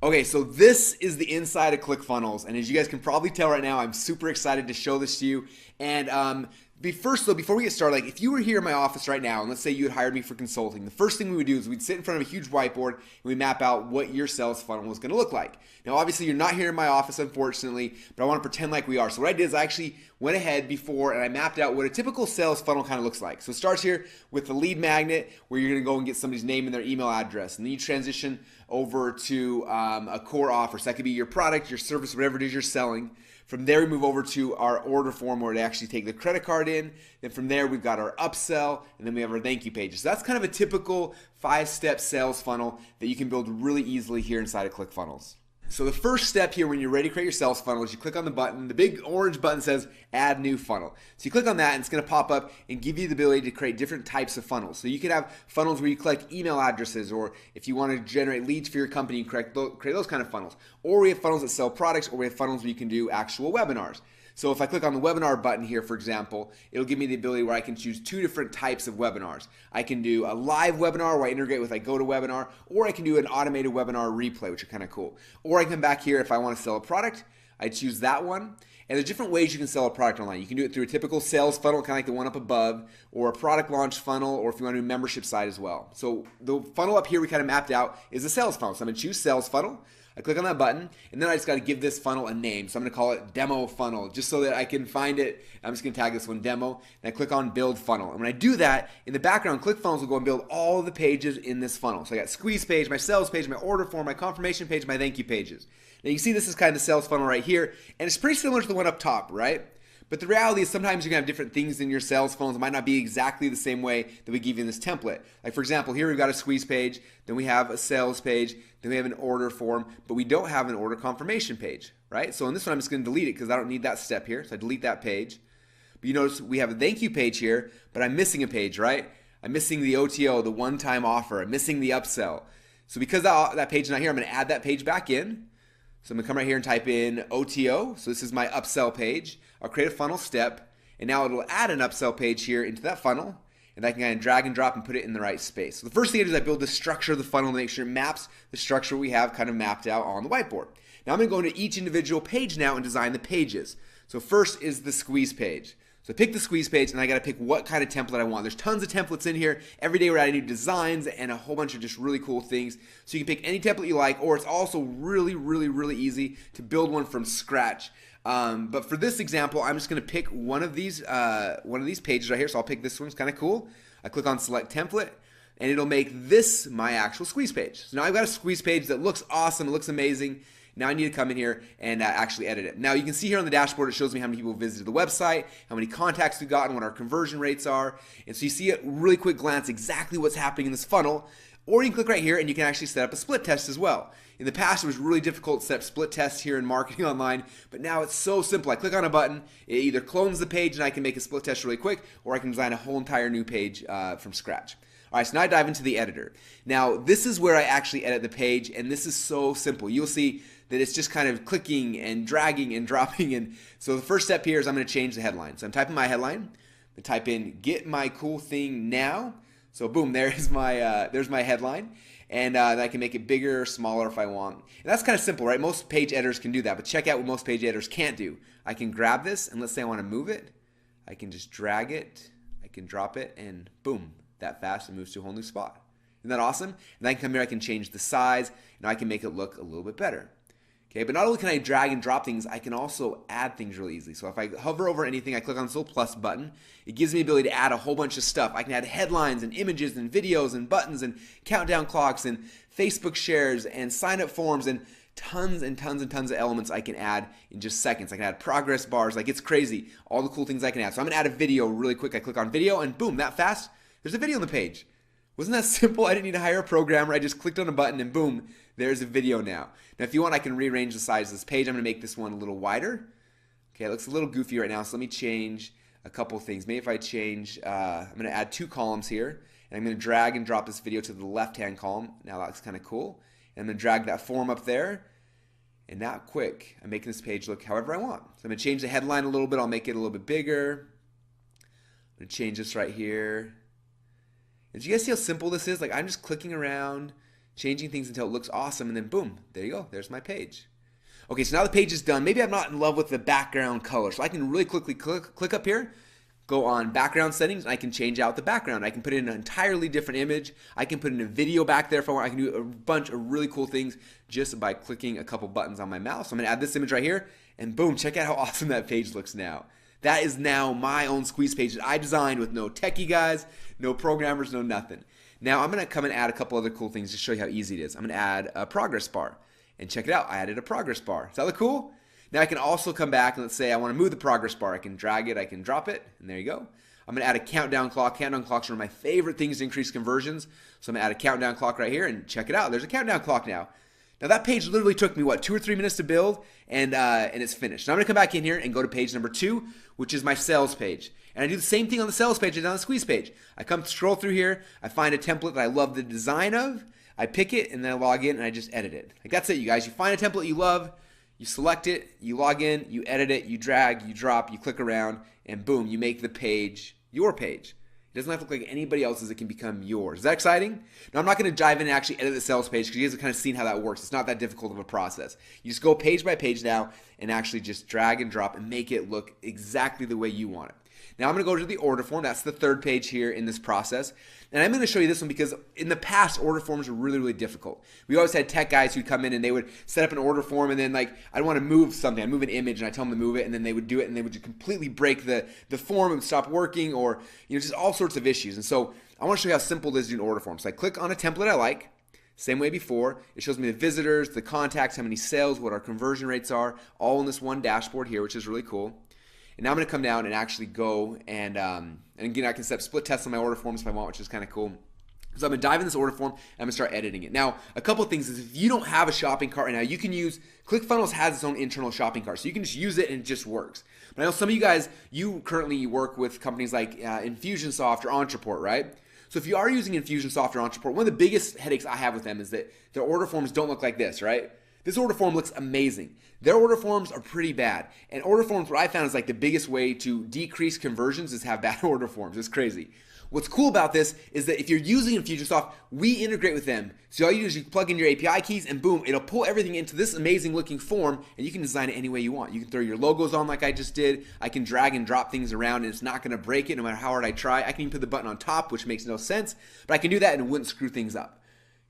Okay, so this is the inside of ClickFunnels, and as you guys can probably tell right now, I'm super excited to show this to you. And before we get started, like if you were here in my office right now, and let's say you had hired me for consulting, the first thing we would do is we'd sit in front of a huge whiteboard and we map out what your sales funnel was going to look like. Now, obviously, you're not here in my office, unfortunately, but I want to pretend like we are. So what I did is I actually went ahead before and I mapped out what a typical sales funnel kind of looks like. So it starts here with the lead magnet, where you're going to go and get somebody's name and their email address, and then you transition over to a core offer. So that could be your product, your service, whatever it is you're selling. From there, we move over to our order form where they actually take the credit card in. Then from there, we've got our upsell, and then we have our thank you pages. So that's kind of a typical 5-step sales funnel that you can build really easily here inside of ClickFunnels. So the first step here when you're ready to create your sales funnel is you click on the button. The big orange button says add new funnel. So you click on that and it's going to pop up and give you the ability to create different types of funnels. So you could have funnels where you collect email addresses, or if you want to generate leads for your company, you create those kind of funnels. Or we have funnels that sell products, or we have funnels where you can do actual webinars. So if I click on the webinar button here, for example, it'll give me the ability where I can choose 2 different types of webinars. I can do a live webinar where I integrate with GoToWebinar, or I can do an automated webinar replay, which are kind of cool. Or I can come back here if I want to sell a product, I choose that one. And there's different ways you can sell a product online. You can do it through a typical sales funnel, kind of like the one up above, or a product launch funnel, or if you want to do a membership site as well. So the funnel up here we kind of mapped out is a sales funnel. So I'm going to choose sales funnel. I click on that button, and then I just got to give this funnel a name. So I'm going to call it demo funnel, just so that I can find it. I'm just going to tag this one demo, and I click on build funnel. And when I do that, in the background, ClickFunnels will go and build all of the pages in this funnel. So I got squeeze page, my sales page, my order form, my confirmation page, my thank you pages. Now you can see this is kind of the sales funnel right here, and it's pretty similar to the one up top, right? But the reality is sometimes you're going to have different things in your sales funnels. It might not be exactly the same way that we give you in this template. Like for example, here we've got a squeeze page, then we have a sales page, then we have an order form, but we don't have an order confirmation page, right? So in this one, I'm just going to delete it because I don't need that step here. So I delete that page. But you notice we have a thank you page here, but I'm missing a page, right? I'm missing the OTO, the one-time offer. I'm missing the upsell. So because that page is not here, I'm going to add that page back in. So I'm going to come right here and type in OTO. So this is my upsell page. I'll create a funnel step, and now it'll add an upsell page here into that funnel, and I can kind of drag and drop and put it in the right space. So the first thing I do is I build the structure of the funnel to make sure it maps the structure we have kind of mapped out on the whiteboard. Now I'm going to go into each individual page now and design the pages. So first is the squeeze page. So I pick the squeeze page, and I got to pick what kind of template I want. There's tons of templates in here. Every day we're adding new designs and a whole bunch of just really cool things. So you can pick any template you like, or it's also really easy to build one from scratch. But for this example, I'm just going to pick one of these pages right here. So I'll pick this one. It's kind of cool. I click on select template, and it'll make this my actual squeeze page. So now I've got a squeeze page that looks awesome. It looks amazing. Now I need to come in here and actually edit it. Now you can see here on the dashboard, it shows me how many people visited the website, how many contacts we've gotten, what our conversion rates are. And so you see at a really quick glance exactly what's happening in this funnel. Or you can click right here and you can actually set up a split test as well. In the past, it was really difficult to set up split tests here in marketing online, but now it's so simple. I click on a button, it either clones the page and I can make a split test really quick, or I can design a whole entire new page from scratch. All right, so now I dive into the editor. Now, this is where I actually edit the page, and this is so simple. You'll see that it's just kind of clicking and dragging and dropping. And so the first step here is I'm going to change the headline. So I'm typing my headline. I'm going to type in "Get my cool thing now." So boom, there's my headline. And I can make it bigger or smaller if I want. And that's kind of simple, right? Most page editors can do that, but check out what most page editors can't do. I can grab this, and let's say I want to move it. I can just drag it. I can drop it, and boom, that fast, it moves to a whole new spot. Isn't that awesome? And then I can come here, I can change the size, and I can make it look a little bit better. Okay, but not only can I drag and drop things, I can also add things really easily. So if I hover over anything, I click on this little plus button, it gives me the ability to add a whole bunch of stuff. I can add headlines and images and videos and buttons and countdown clocks and Facebook shares and sign up forms and tons of elements I can add in just seconds. I can add progress bars, like it's crazy, all the cool things I can add. So I'm gonna add a video really quick. I click on video and boom, that fast, there's a video on the page. Wasn't that simple? I didn't need to hire a programmer. I just clicked on a button and boom, there's a video now. Now if you want, I can rearrange the size of this page. I'm going to make this one a little wider. Okay, it looks a little goofy right now, so let me change a couple things. Maybe if I change, I'm going to add 2 columns here, and I'm going to drag and drop this video to the left-hand column. Now that looks kind of cool. And I'm going to drag that form up there, and now quick, I'm making this page look however I want. So I'm going to change the headline a little bit. I'll make it a little bit bigger. I'm going to change this right here. And do you guys see how simple this is? Like I'm just clicking around, changing things until it looks awesome, and then boom, there you go, there's my page. Okay, so now the page is done. Maybe I'm not in love with the background color, so I can really quickly click up here, go on background settings, and I can change out the background. I can put in an entirely different image. I can put in a video back there if I want. I can do a bunch of really cool things just by clicking a couple buttons on my mouse. So I'm gonna add this image right here, and boom, check out how awesome that page looks now. That is now my own squeeze page that I designed with no techie guys, no programmers, no nothing. Now I'm gonna come and add a couple other cool things to show you how easy it is. I'm gonna add a progress bar. And check it out, I added a progress bar. Does that look cool? Now I can also come back and let's say I want to move the progress bar. I can drag it, I can drop it, and there you go. I'm going to add a countdown clock. Countdown clock's one of my favorite things to increase conversions. So I'm going to add a countdown clock right here and check it out. There's a countdown clock now. Now that page literally took me, what, 2 or 3 minutes to build, and it's finished. Now I'm going to come back in here and go to page number 2, which is my sales page. And I do the same thing on the sales page as on the squeeze page. I come scroll through here, I find a template that I love the design of, I pick it, and then I log in and I just edit it. Like that's it, you guys. You find a template you love, you select it, you log in, you edit it, you drag, you drop, you click around, and boom, you make the page your page. It doesn't have to look like anybody else's. It can become yours. Is that exciting? Now, I'm not going to dive in and actually edit the sales page because you guys have kind of seen how that works. It's not that difficult of a process. You just go page by page now and actually just drag and drop and make it look exactly the way you want it. Now I'm going to go to the order form. That's the third page here in this process. And I'm going to show you this one because in the past, order forms were really, really difficult. We always had tech guys who'd come in and they would set up an order form and then like, I'd want to move something. I'd move an image and I tell them to move it and then they would do it and they would just completely break the form and stop working or just all sorts of issues. And so I want to show you how simple it is to do an order form. So I click on a template I like. Same way before, it shows me the visitors, the contacts, how many sales, what our conversion rates are, all in this one dashboard here, which is really cool. And now I'm going to come down and actually go and again, I can set split tests on my order forms if I want, which is kind of cool. So I'm going to dive in this order form and I'm going to start editing it. Now, a couple of things is if you don't have a shopping cart right now, you can use, Clickfunnels has its own internal shopping cart. So you can just use it and it just works. But I know some of you guys, you currently work with companies like Infusionsoft or Ontraport, right? So if you are using Infusionsoft or Ontraport, one of the biggest headaches I have with them is that their order forms don't look like this, right? This order form looks amazing. Their order forms are pretty bad. And order forms, what I found is like the biggest way to decrease conversions is have bad order forms. It's crazy. What's cool about this is that if you're using Infusionsoft, we integrate with them. So all you do is you plug in your API keys and boom, it'll pull everything into this amazing looking form and you can design it any way you want. You can throw your logos on like I just did. I can drag and drop things around and it's not gonna break it no matter how hard I try. I can even put the button on top, which makes no sense, but I can do that and it wouldn't screw things up.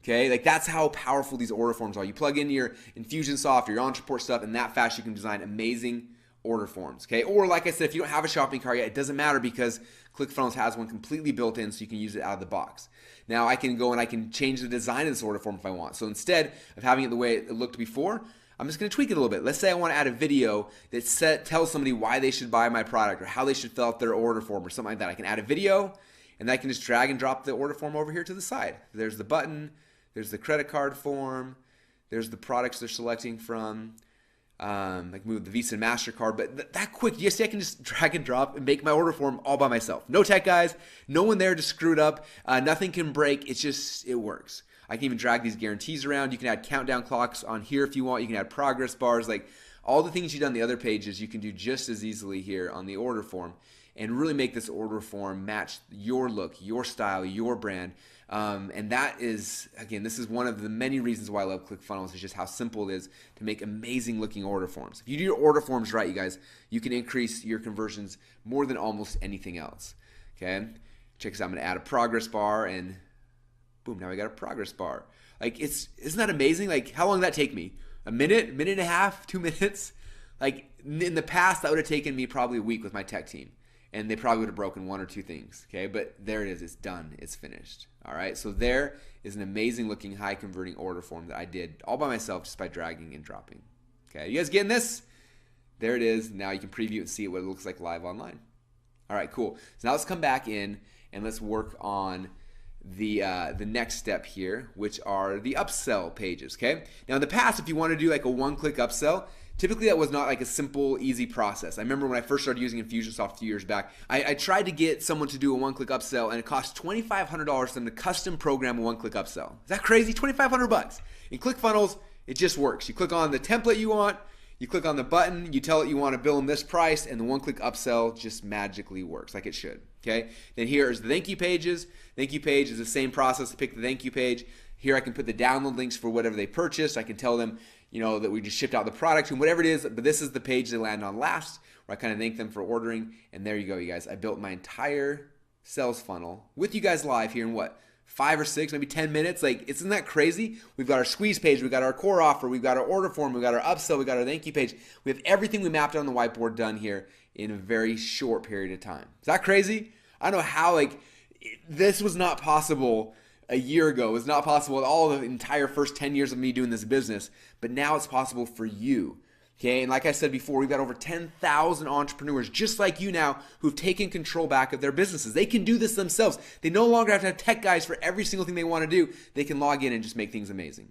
Okay, like that's how powerful these order forms are. You plug in your Infusionsoft or your Ontraport stuff and that fast you can design amazing order forms, okay? Or like I said, if you don't have a shopping cart yet, it doesn't matter because Clickfunnels has one completely built in so you can use it out of the box. Now I can go and I can change the design of this order form if I want. So instead of having it the way it looked before, I'm just gonna tweak it a little bit. Let's say I wanna add a video that tells somebody why they should buy my product or how they should fill out their order form or something like that. I can add a video and I can just drag and drop the order form over here to the side. There's the button, there's the credit card form, there's the products they're selecting from, like move the Visa and MasterCard, but that quick, yes, I can just drag and drop and make my order form all by myself. No tech guys, no one there to screw it up, nothing can break, it works. I can even drag these guarantees around. You can add countdown clocks on here if you want. You can add progress bars, like all the things you've done on the other pages, you can do just as easily here on the order form and really make this order form match your look, your style, your brand. And that is, again, this is one of the many reasons why I love Clickfunnels is just how simple it is to make amazing looking order forms. If you do your order forms right, you guys, you can increase your conversions more than almost anything else. Okay, check this out. I'm going to add a progress bar and boom, now I got a progress bar. Like isn't that amazing? Like how long did that take me? A minute, minute and a half, 2 minutes? Like in the past, that would have taken me probably a week with my tech team. And they probably would have broken 1 or 2 things, okay? But there it is, it's done, it's finished, all right? So there is an amazing looking high converting order form that I did all by myself just by dragging and dropping, okay? You guys getting this? There it is. Now you can preview it and see what it looks like live online. All right, cool. So now let's come back in and let's work on the next step here, which are the upsell pages, okay? Now in the past, if you want to do like a one-click upsell, typically that was not like a simple, easy process. I remember when I first started using Infusionsoft a few years back, I tried to get someone to do a one-click upsell and it cost $2,500 for them to custom program a one-click upsell. Is that crazy? $2,500. In ClickFunnels, it just works. You click on the template you want, you click on the button, you tell it you want to bill them this price, and the one-click upsell just magically works like it should, okay? Then here is the thank you pages. Thank you page is the same process. Pick the thank you page. Here I can put the download links for whatever they purchased. I can tell them, that we just shipped out the product and whatever it is, but this is the page they land on last, where I kind of thank them for ordering. And there you go, you guys. I built my entire sales funnel with you guys live here in what? 5 or 6, maybe 10 minutes. Like, isn't that crazy? We've got our squeeze page, we've got our core offer, we've got our order form, we've got our upsell, we've got our thank you page. We have everything we mapped out on the whiteboard done here in a very short period of time. Is that crazy? I don't know how, this was not possible a year ago. It was not possible at all the entire first 10 years of me doing this business, but now it's possible for you. Okay, and like I said before, we've got over 10,000 entrepreneurs just like you now who've taken control back of their businesses. They can do this themselves. They no longer have to have tech guys for every single thing they want to do. They can log in and just make things amazing.